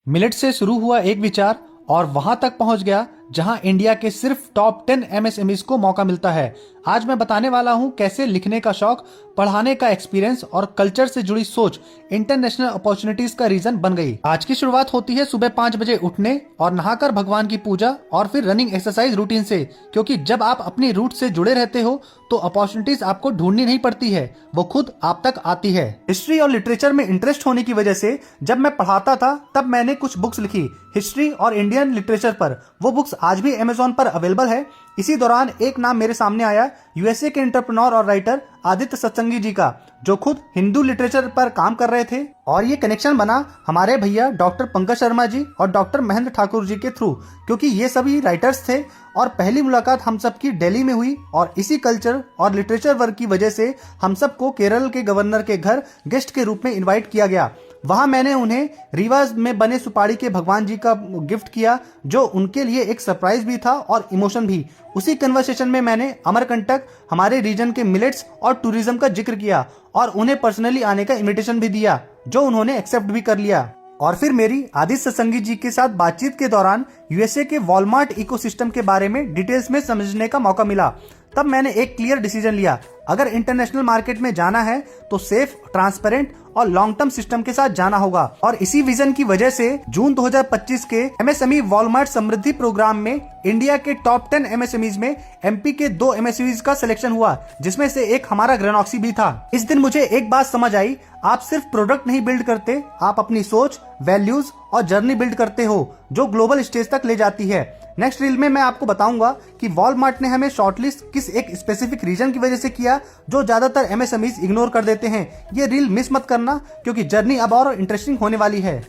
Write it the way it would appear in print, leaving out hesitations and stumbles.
Millet से शुरू हुआ एक विचार और वहां तक पहुंच गया जहां इंडिया के सिर्फ टॉप 10 एमएसएमईज को मौका मिलता है। आज मैं बताने वाला हूं कैसे लिखने का शौक, पढ़ाने का एक्सपीरियंस और कल्चर से जुड़ी सोच इंटरनेशनल अपॉर्चुनिटीज का रीजन बन गई। आज की शुरुआत होती है सुबह 5 बजे उठने और नहाकर भगवान की पूजा और फिर रनिंग एक्सरसाइज रूटीन से, क्योंकि जब आप अपनी रूट से जुड़े रहते हो तो अपॉर्चुनिटीज आपको ढूंढनी नहीं पड़ती है, वो खुद आप तक आती है। हिस्ट्री और लिटरेचर में इंटरेस्ट होने की वजह से जब मैं पढ़ाता था तब मैंने कुछ बुक्स लिखी हिस्ट्री और इंडियन लिटरेचर पर। वो बुक्स आज भी अमेज़न पर अवेलेबल है। इसी दौरान एक नाम मेरे सामने आया, यूएसए के एंटरप्रेन्योर और राइटर आदित्य सत्संगी जी का, जो खुद हिंदू लिटरेचर पर काम कर रहे थे। और ये कनेक्शन बना हमारे भैया डॉक्टर पंकज शर्मा जी और डॉक्टर महेंद्र ठाकुर जी के थ्रू, क्योंकि ये सभी राइटर्स थे और पहली मुलाकात हम सबकी दिल्ली में हुई। और इसी कल्चर और लिटरेचर वर्क की वजह से हम सबको केरल के गवर्नर के घर गेस्ट के रूप में इनवाइट किया गया। वहां मैंने उन्हें रीवा में बने सुपारी के भगवान जी का गिफ्ट किया, जो उनके लिए एक सरप्राइज भी था और इमोशन भी। उसी कन्वर्सेशन में मैंने अमरकंटक, हमारे रीजन के मिलेट्स और टूरिज्म का जिक्र किया और उन्हें पर्सनली आने का इनविटेशन भी दिया, जो उन्होंने एक्सेप्ट भी कर लिया। और फिर मेरी आदित्य सत्संगी जी के साथ बातचीत के दौरान यूएसए के वॉलमार्ट इकोसिस्टम के बारे में डिटेल्स में समझने का मौका मिला। तब मैंने एक क्लियर डिसीजन लिया, अगर इंटरनेशनल मार्केट में जाना है तो सेफ, ट्रांसपेरेंट और लॉन्ग टर्म सिस्टम के साथ जाना होगा। और इसी विजन की वजह से जून 2025 के एमएसएमई वॉलमार्ट समृद्धि प्रोग्राम में इंडिया के टॉप 10 एमएसएमईज में एमपी के 2 एमएसएमईज का सिलेक्शन हुआ, जिसमें से एक हमारा ग्रेनॉक्सी भी था। इस दिन मुझे एक बात समझ आई, आप सिर्फ प्रोडक्ट नहीं बिल्ड करते, आप अपनी सोच, वैल्यूज और जर्नी बिल्ड करते हो, जो ग्लोबल स्टेज तक ले जाती है। नेक्स्ट रील में मैं आपको बताऊंगा कि वॉलमार्ट ने हमें शॉर्टलिस्ट किस एक स्पेसिफिक रीजन की वजह से किया, जो ज्यादातर एमएसएमईज इग्नोर कर देते हैं। ये रील मिस मत करना, क्योंकि जर्नी अब और इंटरेस्टिंग होने वाली है।